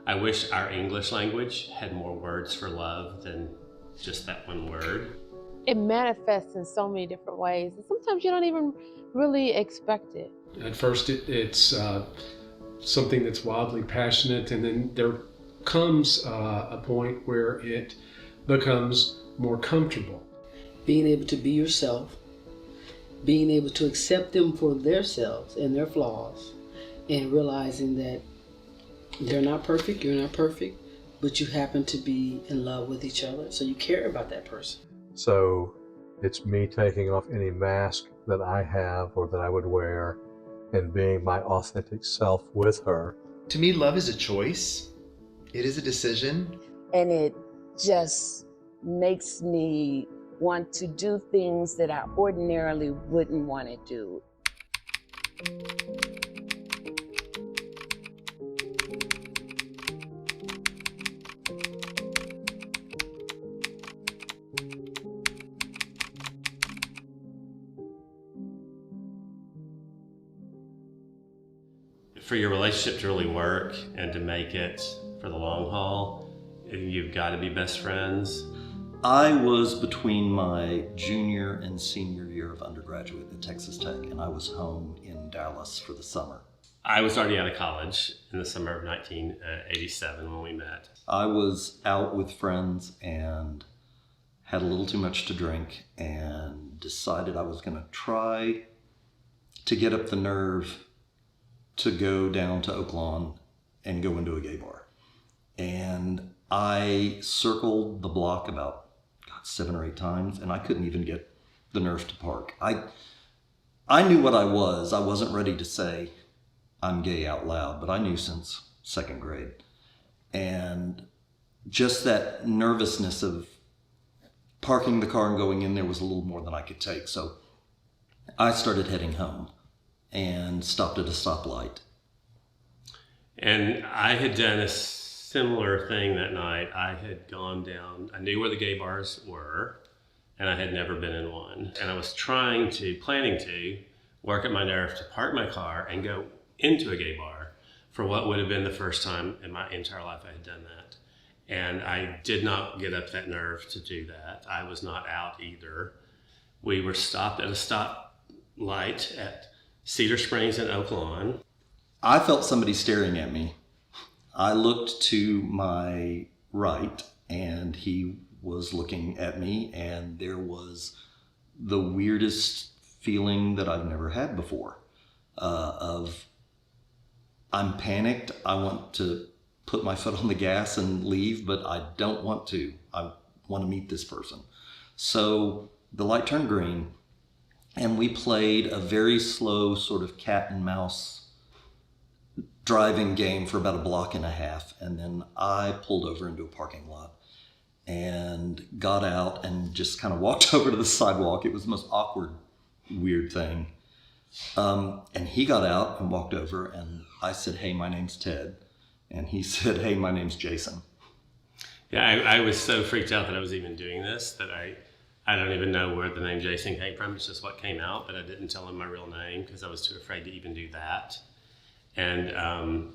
I wish our English language had more words for love than just that one word. It manifests in so many different ways, and sometimes you don't even really expect it. At first it's something that's wildly passionate, and then there comes a point where it becomes more comfortable. Being able to be yourself, being able to accept them for themselves and their flaws, and realizing that they're not perfect, you're not perfect, but you happen to be in love with each other, so you care about that person. So it's me taking off any mask that I have or that I would wear and being my authentic self with her. To me, love is a choice. It is a decision. And it just makes me want to do things that I ordinarily wouldn't want to do. For your relationship to really work and to make it for the long haul, you've got to be best friends. I was between my junior and senior year of undergraduate at Texas Tech, and I was home in Dallas for the summer. I was already out of college in the summer of 1987 when we met. I was out with friends and had a little too much to drink and decided I was going to try to get up the nerve to go down to Oak Lawn and go into a gay bar. And I circled the block about 7 or 8 times, and I couldn't even get the nerve to park. I knew what I was. I wasn't ready to say I'm gay out loud, but I knew since 2nd grade. And just that nervousness of parking the car and going in there was a little more than I could take. So I started heading home and stopped at a stoplight. And I had done a similar thing that night. I had gone down, I knew where the gay bars were, and I had never been in one. And I was planning to work at my nerve to park my car and go into a gay bar for what would have been the first time in my entire life I had done that. And I did not get up that nerve to do that. I was not out either. We were stopped at a stoplight at Cedar Springs and Oak Lawn. I felt somebody staring at me. I looked to my right, and he was looking at me, and there was the weirdest feeling that I've never had before, of I'm panicked, I want to put my foot on the gas and leave, but I don't want to. I want to meet this person. So the light turned green, and we played a very slow sort of cat and mouse driving game for about a block and a half. And then I pulled over into a parking lot and got out and just kind of walked over to the sidewalk. It was the most awkward, weird thing. And he got out and walked over, and I said, "Hey, my name's Ted." And he said, "Hey, my name's Jason." Yeah, I was so freaked out that I was even doing this that I don't even know where the name Jason came from. It's just what came out, but I didn't tell him my real name because I was too afraid to even do that. And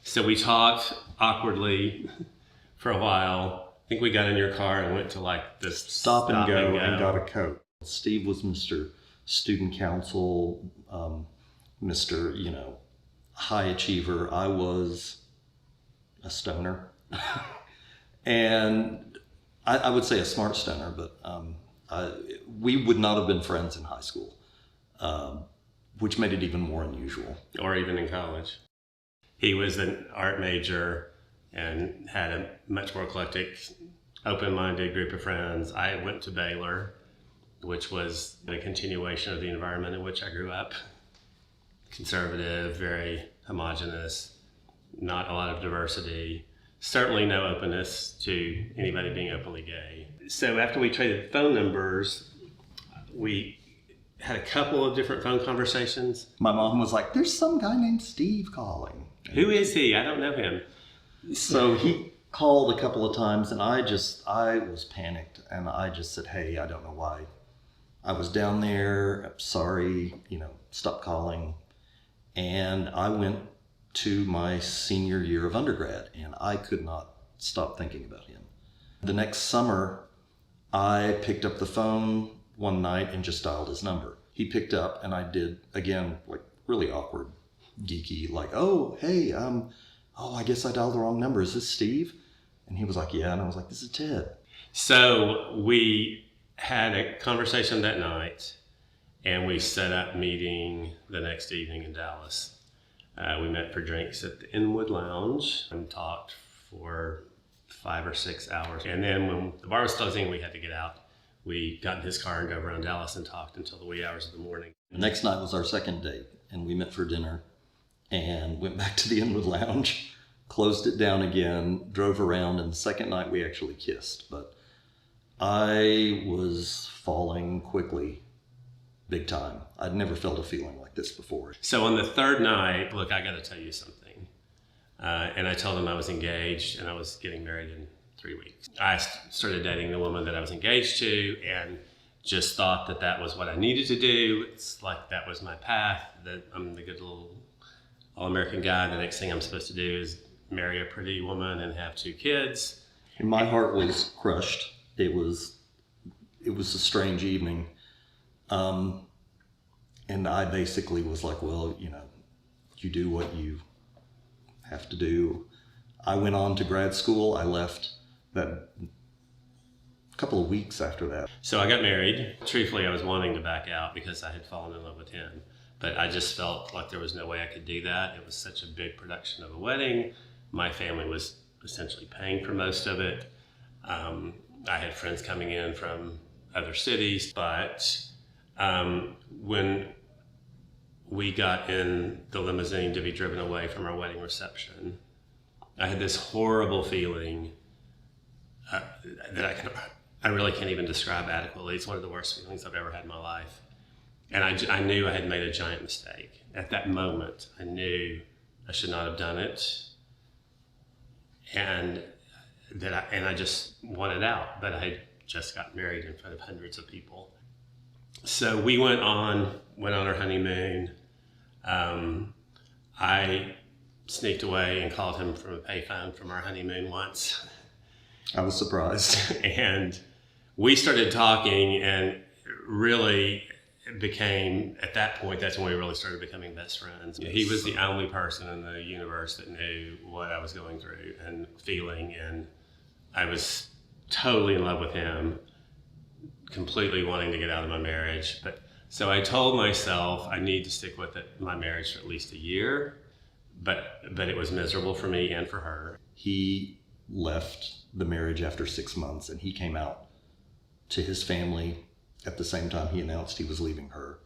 so we talked awkwardly for a while. I think we got in your car and went to like this stop and go and got a coat. Steve was Mr. Student Council, Mr. High achiever. I was a stoner. And I would say a smart stoner, but we would not have been friends in high school, which made it even more unusual. Or even in college. He was an art major and had a much more eclectic, open-minded group of friends. I went to Baylor, which was a continuation of the environment in which I grew up. Conservative, very homogenous, not a lot of diversity. Certainly no openness to anybody being openly gay. So after we traded phone numbers, we had a couple of different phone conversations. My mom was like, "There's some guy named Steve calling." Who is he? I don't know him. So he called a couple of times, and I was panicked, and I just said, "Hey, I don't know why I was down there. I'm sorry, stop calling." And I went to my senior year of undergrad, and I could not stop thinking about him. The next summer, I picked up the phone one night and just dialed his number. He picked up, and I did, again, like really awkward, geeky, like, oh, hey, I guess I dialed the wrong number. Is this Steve? And he was like, yeah. And I was like, this is Ted. So we had a conversation that night, and we set up meeting the next evening in Dallas. We met for drinks at the Inwood Lounge and talked for 5 or 6 hours. And then when the bar was closing, we had to get out. We got in his car and drove around Dallas and talked until the wee hours of the morning. The next night was our second date, and we met for dinner and went back to the Inwood Lounge, closed it down again, drove around, and the second night we actually kissed. But I was falling quickly, big time. I'd never felt a feeling like this before. So on the third night, look, I got to tell you something. And I told him I was engaged and I was getting married in 3 weeks. I started dating the woman that I was engaged to and just thought that that was what I needed to do. It's like that was my path, that I'm the good little all-American guy. The next thing I'm supposed to do is marry a pretty woman and have 2 kids. And my heart was crushed. It was a strange evening. And I basically was like, well, you do what you have to do. I went on to grad school. I left that a couple of weeks after that. So I got married. Truthfully, I was wanting to back out because I had fallen in love with him. But I just felt like there was no way I could do that. It was such a big production of a wedding. My family was essentially paying for most of it. I had friends coming in from other cities. But when we got in the limousine to be driven away from our wedding reception, I had this horrible feeling that I really can't even describe adequately. It's one of the worst feelings I've ever had in my life. And I knew I had made a giant mistake. At that moment, I knew I should not have done it. And I just wanted out, but I had just got married in front of hundreds of people. So we went on our honeymoon. I sneaked away and called him from a payphone from our honeymoon once. I was surprised. And we started talking, and really became, at that point, that's when we really started becoming best friends. He was the only person in the universe that knew what I was going through and feeling, and I was totally in love with him, completely wanting to get out of my marriage. But so I told myself I need to stick with my marriage for at least a year, but it was miserable for me and for her. He left the marriage after 6 months, and he came out to his family at the same time he announced he was leaving her.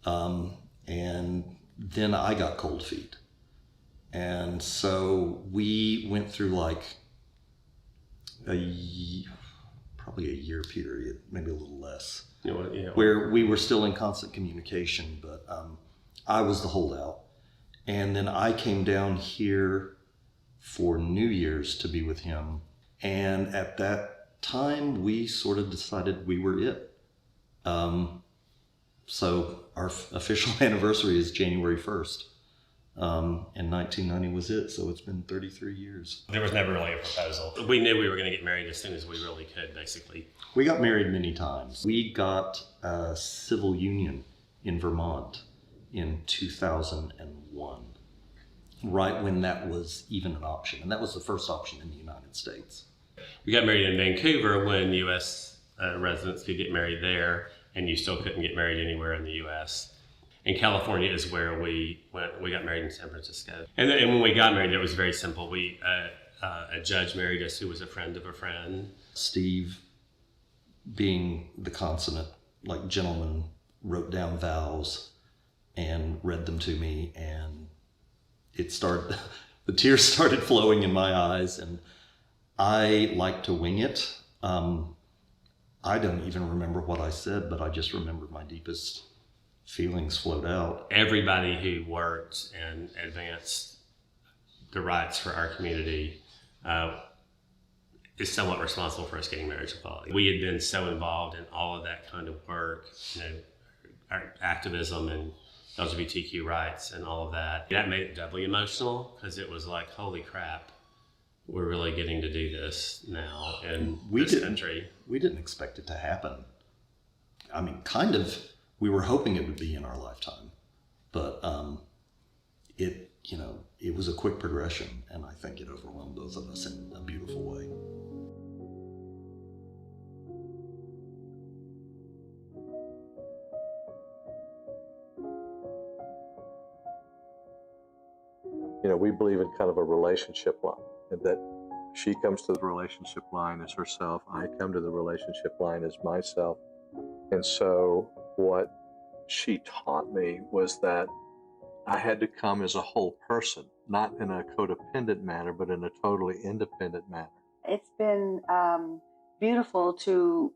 And then I got cold feet. And so we went through like probably a year period, maybe a little less, where we were still in constant communication, but I was the holdout. And then I came down here for New Year's to be with him. And at that time, we sort of decided we were it. So our official anniversary is January 1st. And 1990 was it, so it's been 33 years. There was never really a proposal. We knew we were going to get married as soon as we really could, basically. We got married many times. We got a civil union in Vermont in 2001, right when that was even an option. And that was the first option in the United States. We got married in Vancouver when U.S. Residents could get married there, and you still couldn't get married anywhere in the U.S. And California is where we went. We got married in San Francisco. And when we got married, it was very simple. A judge married us who was a friend of a friend. Steve, being the consummate gentleman, wrote down vows and read them to me, and the tears started flowing in my eyes, and I like to wing it. I don't even remember what I said, but I just remember my deepest feelings flowed out. Everybody who worked and advanced the rights for our community is somewhat responsible for us getting marriage equality. We had been so involved in all of that kind of work, our activism and LGBTQ rights and all of that. That made it doubly emotional because it was like, holy crap, we're really getting to do this now in this country. We didn't expect it to happen. I mean, kind of, we were hoping it would be in our lifetime, but it was a quick progression, and I think it overwhelmed both of us in a beautiful way. We believe in kind of a relationship line, and that she comes to the relationship line as herself, I come to the relationship line as myself. And so what she taught me was that I had to come as a whole person, not in a codependent manner, but in a totally independent manner. It's been beautiful to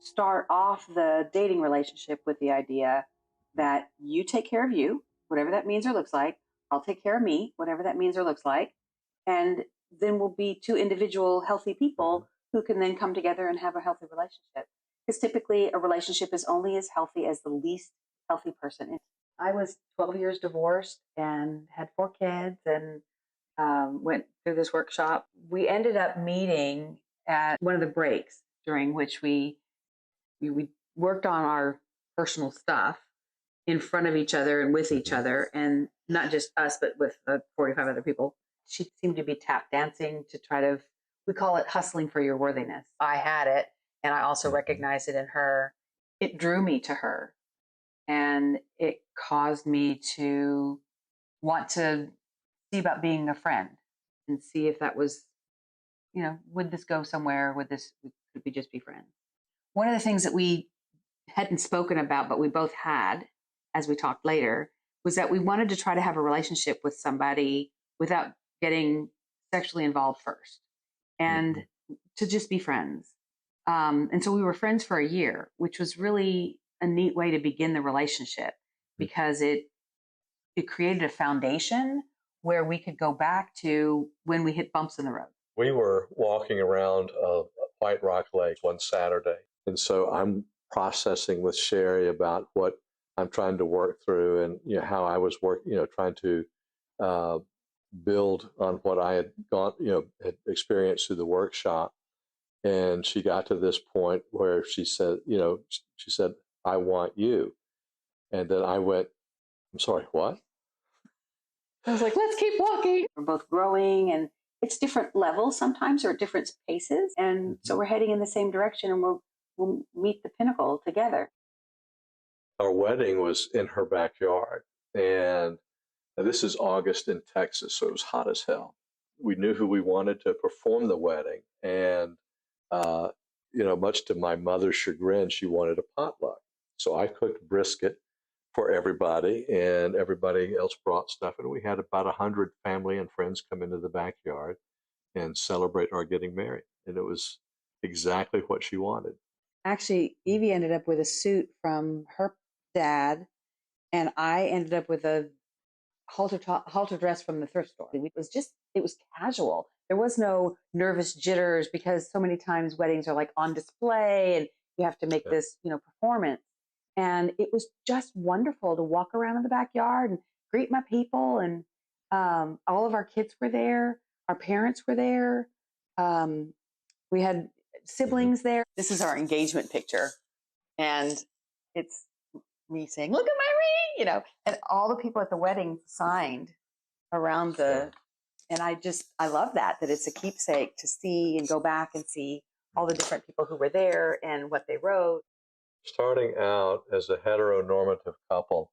start off the dating relationship with the idea that you take care of you, whatever that means or looks like. I'll take care of me, whatever that means or looks like. And then we'll be two individual healthy people who can then come together and have a healthy relationship. Because typically a relationship is only as healthy as the least healthy person. I was 12 years divorced and had 4 kids and went through this workshop. We ended up meeting at one of the breaks during which we worked on our personal stuff in front of each other and with each other, and not just us, but with 45 other people. She seemed to be tap dancing to try to, we call it hustling for your worthiness. I had it, and I also recognized it in her. It drew me to her, and it caused me to want to see about being a friend and see if that was, would this go somewhere? Could we just be friends? One of the things that we hadn't spoken about, but we both had, as we talked later, was that we wanted to try to have a relationship with somebody without getting sexually involved first, and to just be friends. And so we were friends for a year, which was really a neat way to begin the relationship, because it created a foundation where we could go back to when we hit bumps in the road. We were walking around White Rock Lake one Saturday, and so I'm processing with Sheri about what I'm trying to work through, and how I was trying to build on what I had had experienced through the workshop. And she got to this point where she said, I want you. And then I went, I'm sorry, what? I was like, let's keep walking. We're both growing, and it's different levels sometimes, or different paces. And so we're heading in the same direction, and we'll meet the pinnacle together. Our wedding was in her backyard, and this is August in Texas, so it was hot as hell. We knew who we wanted to perform the wedding, and much to my mother's chagrin, she wanted a potluck. So I cooked brisket for everybody, and everybody else brought stuff, and we had about 100 family and friends come into the backyard and celebrate our getting married, and it was exactly what she wanted. Actually, Evie ended up with a suit from her dad, and I ended up with a halter dress from the thrift store. It was casual. There was no nervous jitters, because so many times weddings are like on display and you have to make this, performance. And it was just wonderful to walk around in the backyard and greet my people. And all of our kids were there. Our parents were there. We had siblings there. This is our engagement picture. And it's me saying, look at my ring, and all the people at the wedding signed around and I love that it's a keepsake to see and go back and see all the different people who were there and what they wrote. Starting out as a heteronormative couple,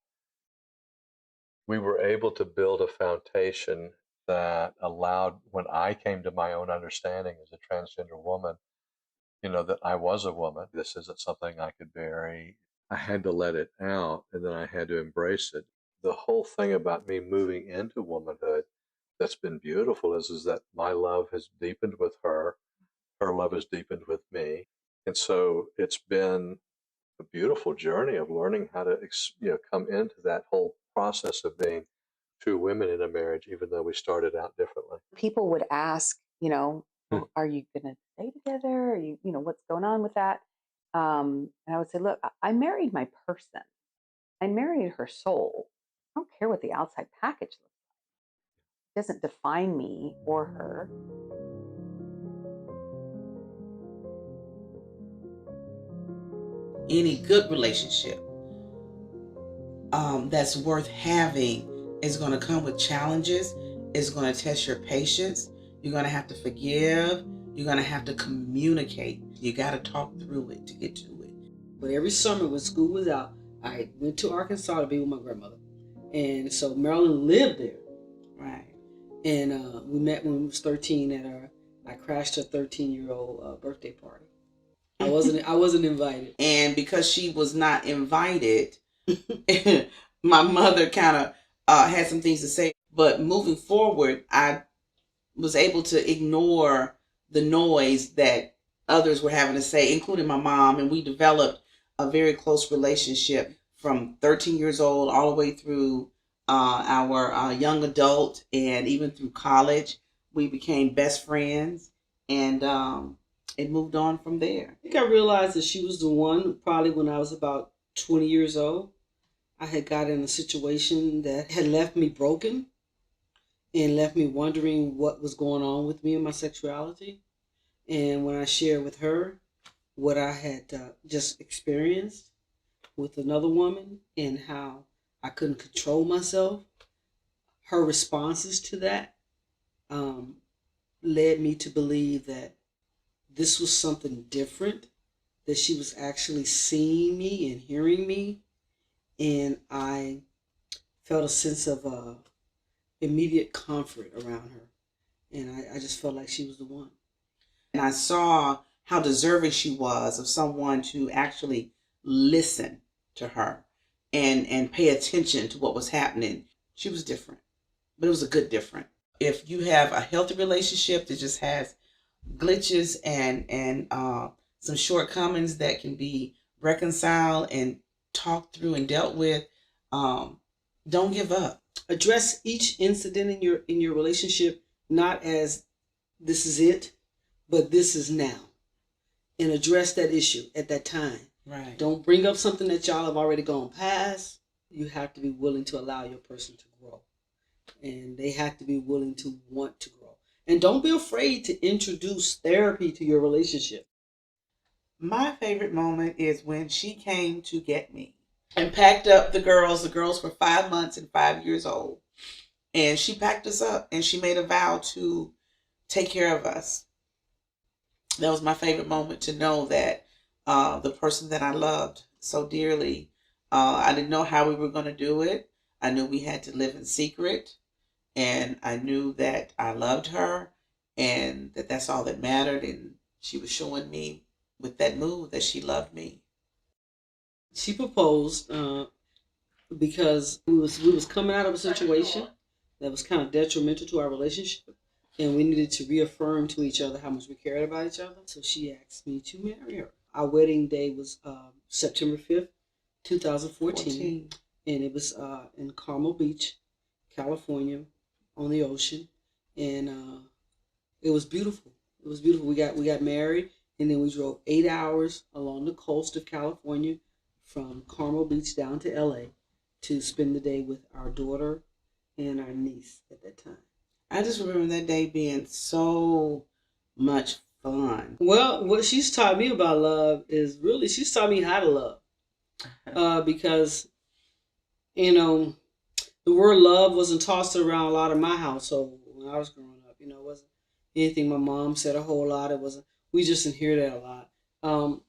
we were able to build a foundation that allowed, when I came to my own understanding as a transgender woman, that I was a woman. This isn't something I could bury. I had to let it out, and then I had to embrace it. The whole thing about me moving into womanhood that's been beautiful is that my love has deepened with her love has deepened with me. And so it's been a beautiful journey of learning how to come into that whole process of being two women in a marriage, even though we started out differently. People would ask, are you going to stay together? Are you, what's going on with that? And I would say, look, I married my person. I married her soul. I don't care what the outside package looks like. It doesn't define me or her. Any good relationship that's worth having is going to come with challenges. It's going to test your patience. You're going to have to forgive. You're going to have to communicate. You got to talk through it to get to it. But every summer when school was out, I went to Arkansas to be with my grandmother. And so Marilyn lived there. Right. And we met when we was 13 at I crashed her 13-year-old birthday party. I wasn't invited. And because she was not invited, my mother kind of had some things to say. But moving forward, I was able to ignore the noise that others were having to say, including my mom. And we developed a very close relationship from 13 years old all the way through our young adult and even through college. We became best friends, and it moved on from there. I think I realized that she was the one probably when I was about 20 years old. I had got in a situation that had left me broken and left me wondering what was going on with me and my sexuality. And when I shared with her what I had just experienced with another woman and how I couldn't control myself, her responses to that led me to believe that this was something different, that she was actually seeing me and hearing me. And I felt a sense of immediate comfort around her. And I just felt like she was the one. And I saw how deserving she was of someone to actually listen to her and pay attention to what was happening. She was different, but it was a good different. If you have a healthy relationship that just has glitches and some shortcomings that can be reconciled and talked through and dealt with, don't give up. Address each incident in your relationship not as this is it, but this is now, and address that issue at that time. Right. Don't bring up something that y'all have already gone past. You have to be willing to allow your person to grow, and they have to be willing to want to grow. And don't be afraid to introduce therapy to your relationship. My favorite moment is when she came to get me and packed up the girls. The girls were 5 months and 5 years old. And she packed us up and she made a vow to take care of us. That was my favorite moment, to know that the person that I loved so dearly, I didn't know how we were going to do it. I knew we had to live in secret. And I knew that I loved her and that that's all that mattered. And she was showing me with that move that she loved me. She proposed because we was coming out of a situation that was kind of detrimental to our relationship, and we needed to reaffirm to each other how much we cared about each other. So she asked me to marry her. Our wedding day was September 5th, 2014, and it was in Carmel Beach, California, on the ocean, and it was beautiful. It was beautiful. We got married, and then we drove 8 hours along the coast of California from Carmel Beach down to LA to spend the day with our daughter and our niece at that time. I just remember that day being so much fun. Well, what she's taught me about love is really, she's taught me how to love. Because, you know, the word love wasn't tossed around a lot in my household when I was growing up. You know, it wasn't anything my mom said a whole lot. It wasn't, we just didn't hear that a lot.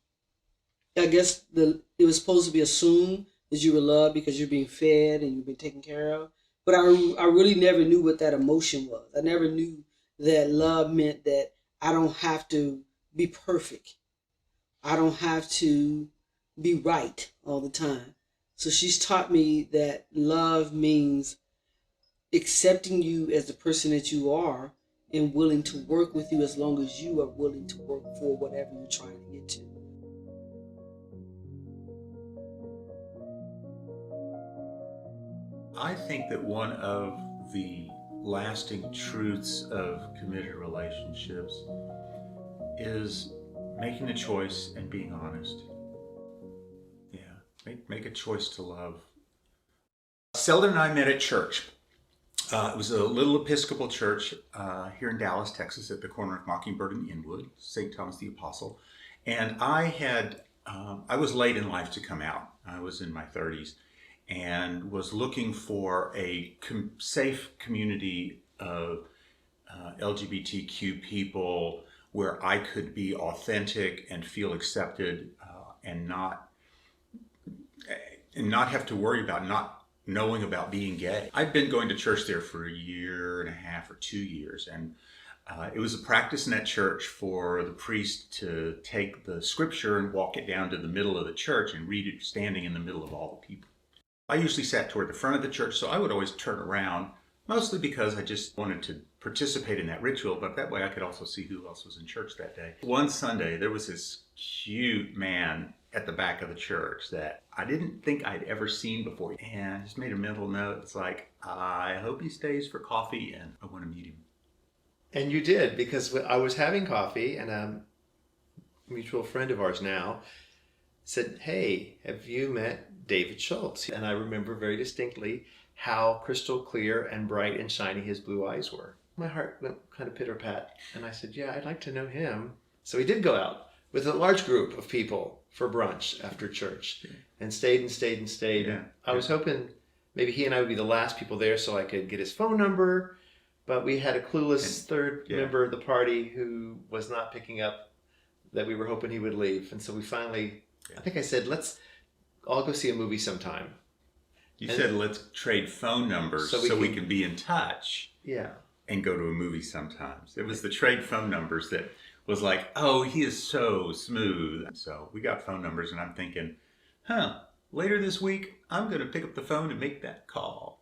I guess it was supposed to be assumed that you were loved because you're being fed and you've been taken care of. But I really never knew what that emotion was. I never knew that love meant that I don't have to be perfect. I don't have to be right all the time. So she's taught me that love means accepting you as the person that you are and willing to work with you as long as you are willing to work for whatever you're trying to get to. I think that one of the lasting truths of committed relationships is making a choice and being honest. Yeah, make a choice to love Seldon and I met at church. It was a little Episcopal church here in Dallas, Texas, at the corner of Mockingbird and Inwood, St. Thomas the Apostle. And I was late in life to come out. I was in my 30s and was looking for a safe community of LGBTQ people where I could be authentic and feel accepted and not have to worry about not knowing about being gay. I'd been going to church there for a year and a half or 2 years, and it was a practice in that church for the priest to take the scripture and walk it down to the middle of the church and read it standing in the middle of all the people. I usually sat toward the front of the church, so I would always turn around, mostly because I just wanted to participate in that ritual, but that way I could also see who else was in church that day. One Sunday, there was this cute man at the back of the church that I didn't think I'd ever seen before, and I just made a mental note. It's like, I hope he stays for coffee, and I want to meet him. And you did, because I was having coffee, and a mutual friend of ours now said, hey, have you met David Schulze? And I remember very distinctly how crystal clear and bright and shiny his blue eyes were. My heart went kind of pitter-pat, and I said, yeah, I'd like to know him. So we did go out with a large group of people for brunch after church, and stayed and stayed and stayed. Yeah. I was hoping maybe he and I would be the last people there so I could get his phone number, but we had a clueless third member of the party who was not picking up that we were hoping he would leave. And so we finally, I think I said, let's all go see a movie sometime. You said, let's trade phone numbers so we can be in touch. Yeah. And go to a movie sometimes. It was the trade phone numbers that was like, oh, he is so smooth. So we got phone numbers, and I'm thinking, later this week, I'm going to pick up the phone and make that call.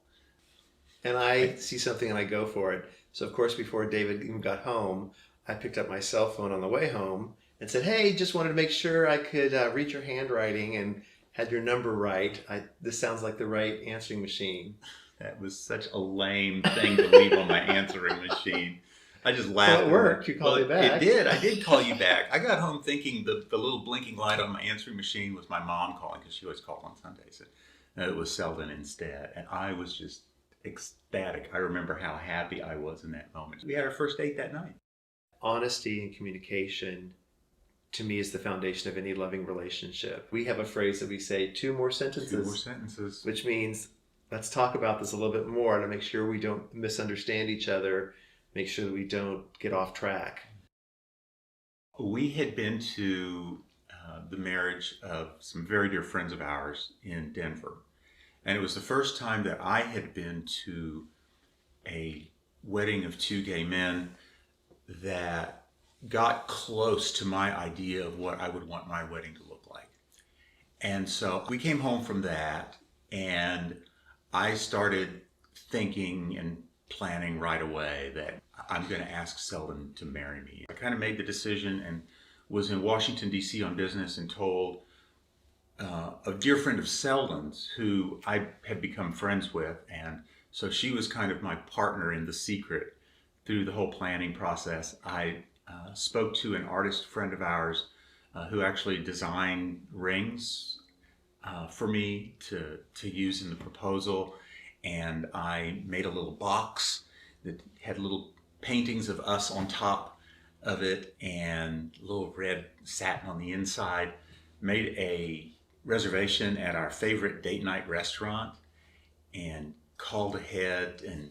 And I see something and I go for it. So, of course, before David even got home, I picked up my cell phone on the way home and said, hey, just wanted to make sure I could read your handwriting and had your number right. This sounds like the right answering machine. That was such a lame thing to leave on my answering machine. I just laughed. Well, it worked. You called me back. It did. I did call you back. I got home thinking the little blinking light on my answering machine was my mom calling, because she always called on Sundays. And it was Seldon instead. And I was just ecstatic. I remember how happy I was in that moment. We had our first date that night. Honesty and communication, to me, is the foundation of any loving relationship. We have a phrase that we say, 2 more sentences. 2 more sentences. Which means, let's talk about this a little bit more to make sure we don't misunderstand each other, make sure that we don't get off track. We had been to the marriage of some very dear friends of ours in Denver. And it was the first time that I had been to a wedding of 2 gay men that got close to my idea of what I would want my wedding to look like. And so we came home from that, and I started thinking and planning right away that I'm going to ask Seldon to marry me. I kind of made the decision and was in Washington, D.C. on business, and told a dear friend of Seldon's who I had become friends with. And so she was kind of my partner in the secret through the whole planning process. I spoke to an artist friend of ours who actually designed rings for me to use in the proposal. And I made a little box that had little paintings of us on top of it and little red satin on the inside. Made a reservation at our favorite date night restaurant and called ahead and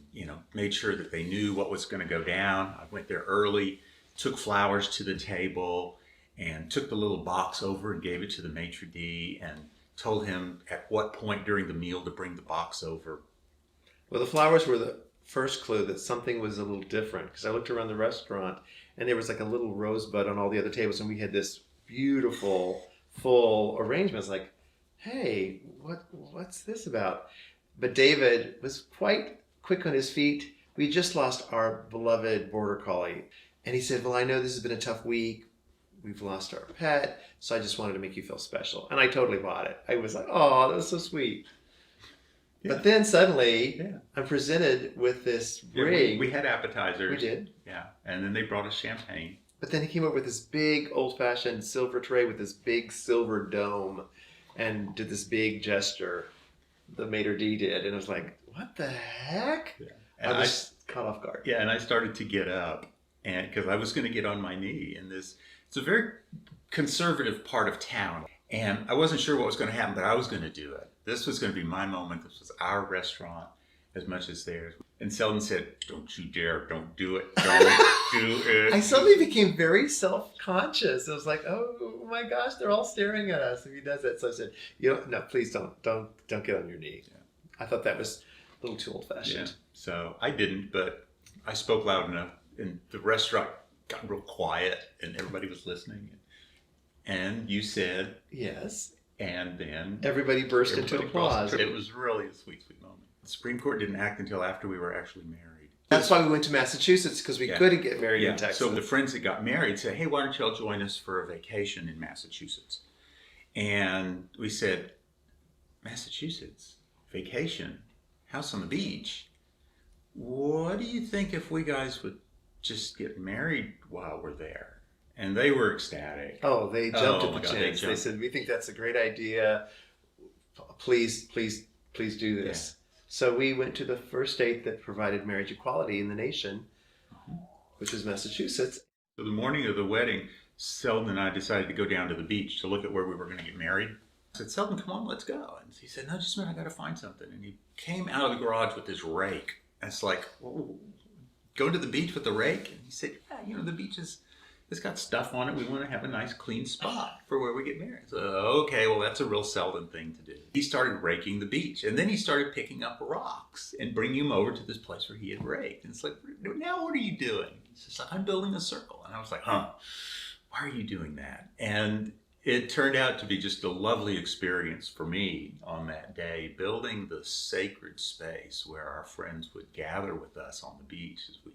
made sure that they knew what was going to go down. I went there early, took flowers to the table, and took the little box over and gave it to the maitre d' and told him at what point during the meal to bring the box over. Well, the flowers were the first clue that something was a little different, because I looked around the restaurant and there was like a little rosebud on all the other tables, and we had this beautiful full arrangement. It's like, hey, what's this about? But David was quite quick on his feet. We just lost our beloved border collie, and he said, well, I know this has been a tough week. We've lost our pet, so I just wanted to make you feel special. And I totally bought it. I was like, oh, that was so sweet. Yeah. But then suddenly, I'm presented with this ring. We had appetizers. We did. Yeah, and then they brought us champagne. But then he came up with this big old-fashioned silver tray with this big silver dome and did this big gesture. the maitre d' did, and I was like, what the heck? Yeah. And I was caught off guard. Yeah, and I started to get up, and because I was going to get on my knee in this, it's a very conservative part of town, and I wasn't sure what was going to happen, but I was going to do it. This was going to be my moment. This was our restaurant as much as theirs. And Seldon said, don't you dare, don't do it, don't do it. I suddenly became very self-conscious. I was like, oh my gosh, they're all staring at us if he does it. So I said, no, please don't get on your knee. Yeah. I thought that was a little too old-fashioned. Yeah. So I didn't, but I spoke loud enough, and the restaurant got real quiet, and everybody was listening. And you said yes, and then everybody burst into applause. It was really a sweet, sweet moment. The Supreme Court didn't act until after we were actually married. That's why we went to Massachusetts, because we couldn't get married in Texas. So the friends that got married said, hey, why don't y'all join us for a vacation in Massachusetts? And we said, Massachusetts, vacation, house on the beach. What do you think if we guys would just get married while we're there? And they were ecstatic. Oh, they jumped at the chance. They said, we think that's a great idea. Please do this. Yeah. So we went to the first state that provided marriage equality in the nation, which was Massachusetts. So the morning of the wedding, Seldon and I decided to go down to the beach to look at where we were going to get married. I said, Seldon, come on, let's go. And he said, no, just a minute, I got to find something. And he came out of the garage with this rake. And it's like, whoa, go to the beach with the rake? And he said, yeah, the beach it's got stuff on it. We want to have a nice clean spot for where we get married. So, okay, well, that's a real Seldon thing to do. He started raking the beach, and then he started picking up rocks and bringing them over to this place where he had raked. And it's like, now what are you doing? He's just like, I'm building a circle. And I was like, why are you doing that? And it turned out to be just a lovely experience for me on that day, building the sacred space where our friends would gather with us on the beach as we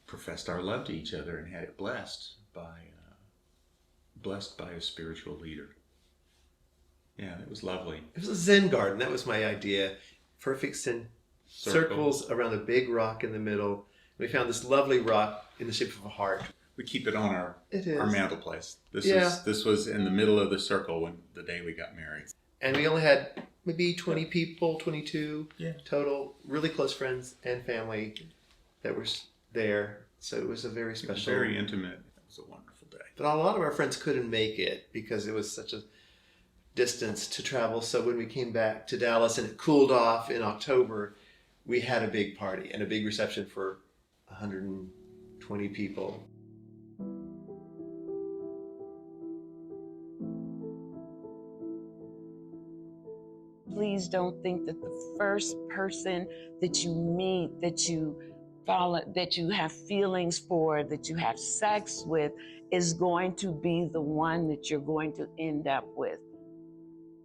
professed our love to each other and had it blessed by a spiritual leader. Yeah, it was lovely. It was a Zen garden. That was my idea. Perfect circles around a big rock in the middle. We found this lovely rock in the shape of a heart. We keep it on our mantelpiece. This was in the middle of the circle when the day we got married. And we only had maybe 20 people, 22 total, really close friends and family that were there. So it was a very special, very intimate. It was a wonderful day. But a lot of our friends couldn't make it because it was such a distance to travel. So when we came back to Dallas and it cooled off in October, we had a big party and a big reception for 120 people. Please don't think that the first person that you meet, that you follow, that you have feelings for, that you have sex with, is going to be the one that you're going to end up with.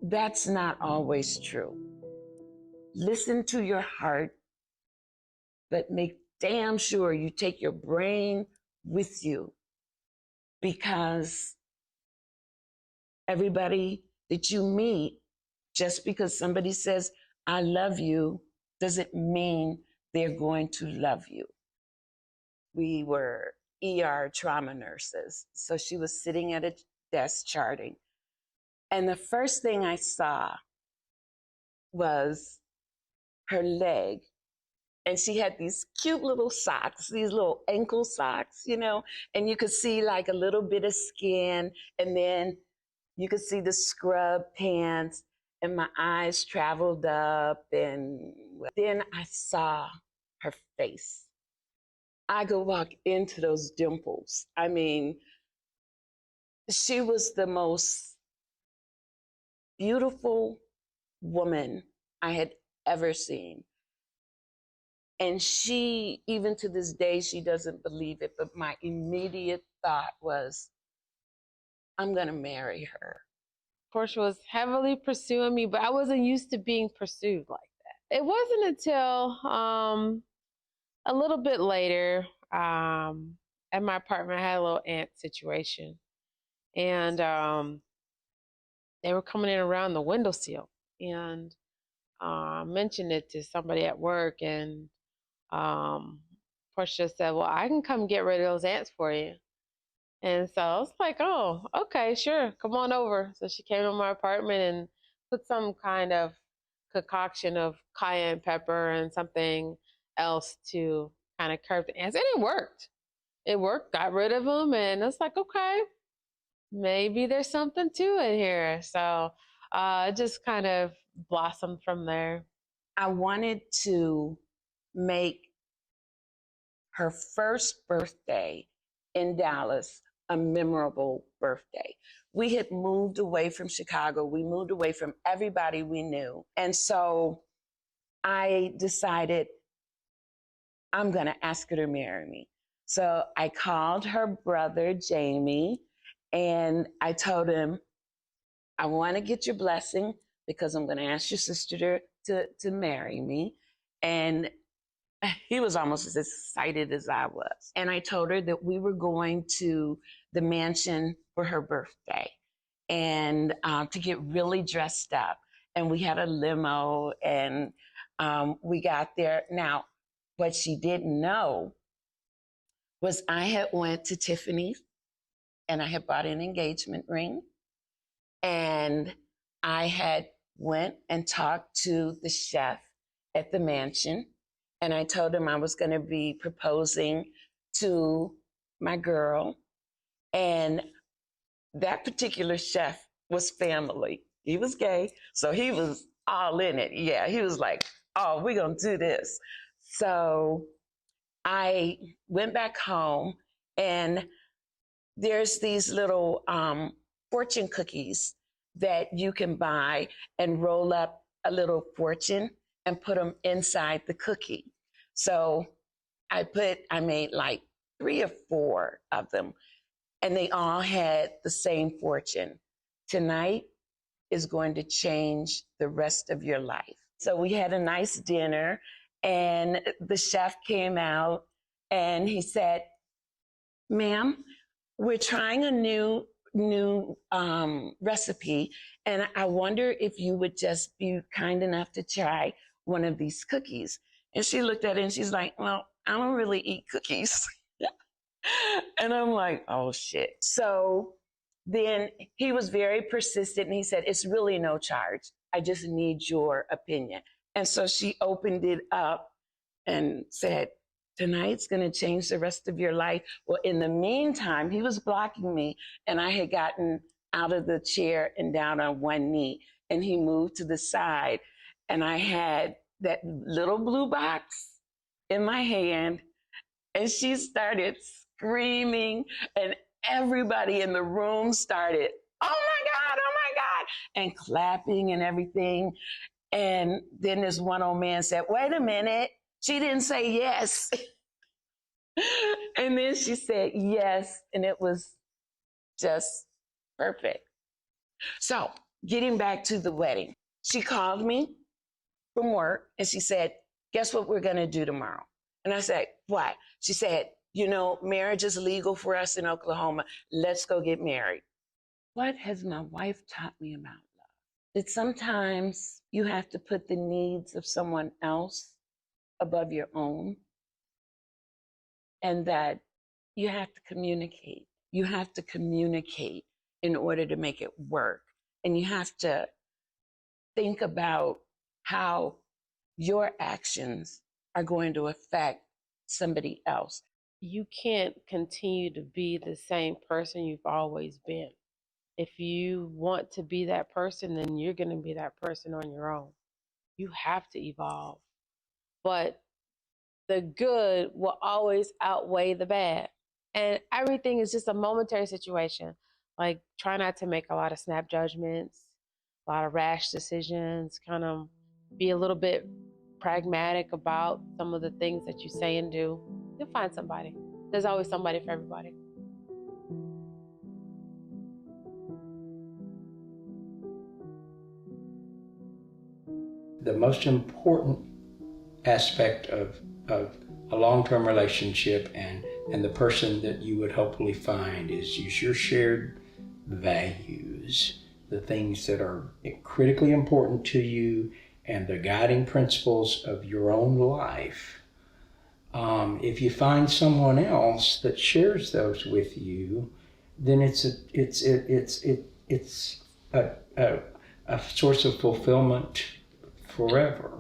That's not always true. Listen to your heart, but make damn sure you take your brain with you, because everybody that you meet, just because somebody says, I love you, doesn't mean they're going to love you. We were ER trauma nurses. So she was sitting at a desk charting. And the first thing I saw was her leg. And she had these cute little socks, these little ankle socks, and you could see like a little bit of skin, and then you could see the scrub pants. And my eyes traveled up, and then I saw her face. I could walk into those dimples. I mean, she was the most beautiful woman I had ever seen. And she, even to this day, she doesn't believe it, but my immediate thought was, I'm gonna marry her. Portia was heavily pursuing me, but I wasn't used to being pursued like that. It wasn't until a little bit later at my apartment, I had a little ant situation. And they were coming in around the windowsill, and mentioned it to somebody at work. And Portia said, well, I can come get rid of those ants for you. And so I was like, oh, okay, sure, come on over. So she came to my apartment and put some kind of concoction of cayenne pepper and something else to kind of curb the ants. And it worked. It worked, got rid of them. And it's like, okay, maybe there's something to it here. So it just kind of blossomed from there. I wanted to make her first birthday in Dallas a memorable birthday. We had moved away from Chicago. We moved away from everybody we knew. And so I decided I'm going to ask her to marry me. So I called her brother, Jamie, and I told him, I want to get your blessing because I'm going to ask your sister to marry me. And he was almost as excited as I was. And I told her that we were going to the mansion for her birthday and to get really dressed up. And we had a limo and we got there. Now, what she didn't know was I had went to Tiffany's and I had bought an engagement ring. And I had went and talked to the chef at the mansion. And I told him I was going to be proposing to my girl. And that particular chef was family. He was gay, so he was all in it. Yeah, he was like, oh, we're going to do this. So I went back home, and there's these little fortune cookies that you can buy and roll up a little fortune and put them inside the cookie. So I made like 3 or 4 of them, and they all had the same fortune. Tonight is going to change the rest of your life. So we had a nice dinner, and the chef came out and he said, ma'am, we're trying a new recipe, and I wonder if you would just be kind enough to try one of these cookies. And she looked at it and she's like, well, I don't really eat cookies. And I'm like, oh shit. So then he was very persistent and he said, it's really no charge. I just need your opinion. And so she opened it up and said, tonight's going to change the rest of your life. Well, in the meantime, he was blocking me, and I had gotten out of the chair and down on one knee, and he moved to the side, and I had that little blue box in my hand, and she started screaming, and everybody in the room started, oh my God, and clapping and everything. And then this one old man said, wait a minute, she didn't say yes. And then she said yes, and it was just perfect. So getting back to the wedding, she called me from work and she said, guess what we're gonna do tomorrow? And I said, what? She said, you know, marriage is legal for us in Oklahoma. Let's go get married. What has my wife taught me about love? That sometimes you have to put the needs of someone else above your own, and that you have to communicate. You have to communicate in order to make it work. And you have to think about how your actions are going to affect somebody else. You can't continue to be the same person you've always been. If you want to be that person, then you're going to be that person on your own. You have to evolve. But the good will always outweigh the bad. And everything is just a momentary situation. Like, try not to make a lot of snap judgments, a lot of rash decisions, kind of be a little bit pragmatic about some of the things that you say and do. You'll find somebody. There's always somebody for everybody. The most important aspect of a long-term relationship and the person that you would hopefully find is your shared values, the things that are critically important to you and the guiding principles of your own life. If you find someone else that shares those with you, then it's a source of fulfillment forever.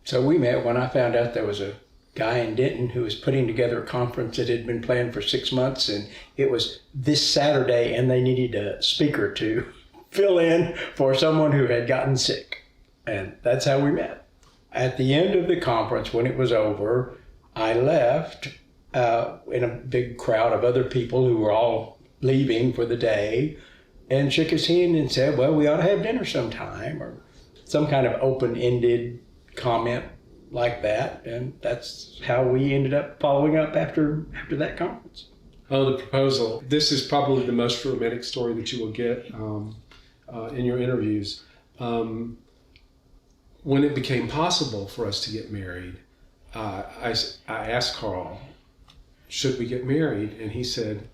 So we met when I found out there was a guy in Denton who was putting together a conference that had been planned for 6 months, and it was this Saturday, and they needed a speaker to fill in for someone who had gotten sick. And that's how we met. At the end of the conference, when it was over, I left in a big crowd of other people who were all leaving for the day, and shook his hand and said, well, we ought to have dinner sometime, or some kind of open-ended comment like that. And that's how we ended up following up after that conference. Oh, the proposal. This is probably the most romantic story that you will get in your interviews. When it became possible for us to get married, I asked Carl, should we get married? And he said,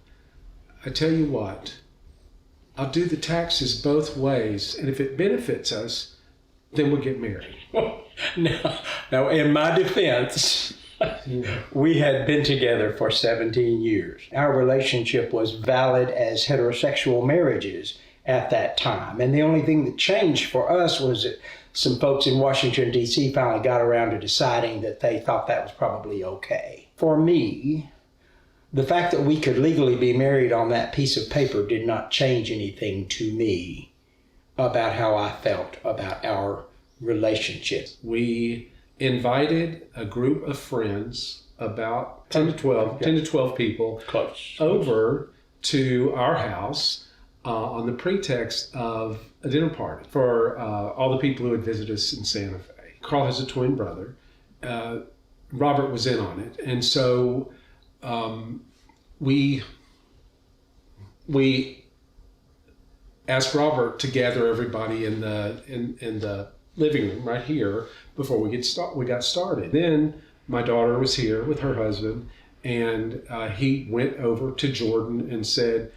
I tell you what, I'll do the taxes both ways, and if it benefits us, then we'll get married. Now, in my defense, we had been together for 17 years. Our relationship was valid as heterosexual marriages at that time. And the only thing that changed for us was that some folks in Washington, D.C. finally got around to deciding that they thought that was probably okay. For me, the fact that we could legally be married on that piece of paper did not change anything to me about how I felt about our relationship. We invited a group of friends, about 10 to 12 people, close, over to our house on the pretext of a dinner party for all the people who had visited us in Santa Fe. Carl has a twin brother. Robert was in on it. And so we asked Robert to gather everybody in the living room right here before we got started. Then my daughter was here with her husband, and he went over to Jordan and said,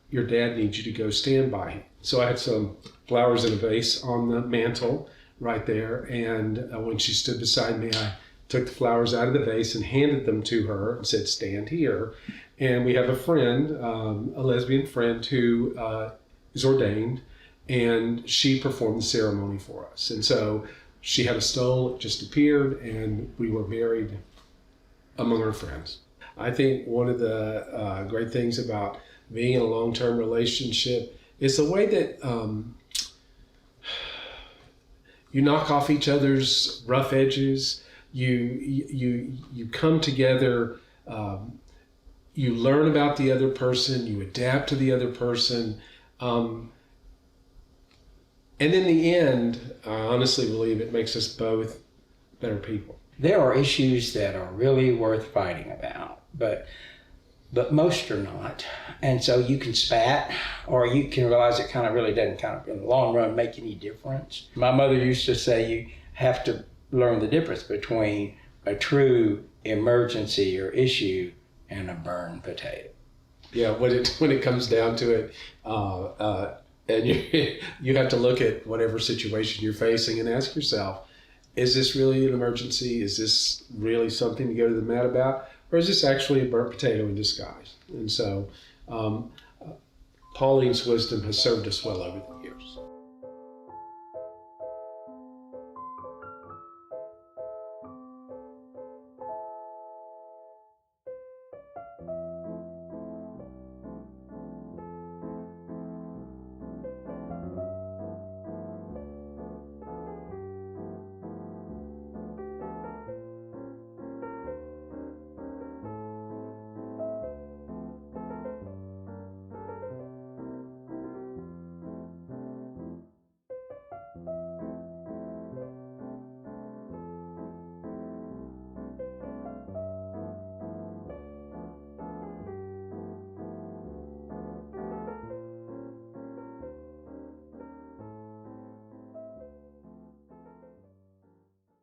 your dad needs you to go stand by him. So I had some flowers in a vase on the mantle right there, and when she stood beside me, I took the flowers out of the vase and handed them to her and said, stand here. And we have a friend, a lesbian friend who is ordained, and she performed the ceremony for us. And so she had a stole, it just appeared, and we were married among our friends. I think one of the great things about being in a long-term relationship is the way that you knock off each other's rough edges. You come together, you learn about the other person, you adapt to the other person. And in the end, I honestly believe it makes us both better people. There are issues that are really worth fighting about, but most are not. And so you can spat, or you can realize it kind of really doesn't in the long run make any difference. My mother used to say you have to learn the difference between a true emergency or issue and a burned potato. Yeah, when it comes down to it, and you have to look at whatever situation you're facing and ask yourself, is this really an emergency? Is this really something to go to the mat about? Or is this actually a burnt potato in disguise? And so Pauline's wisdom has served us well over the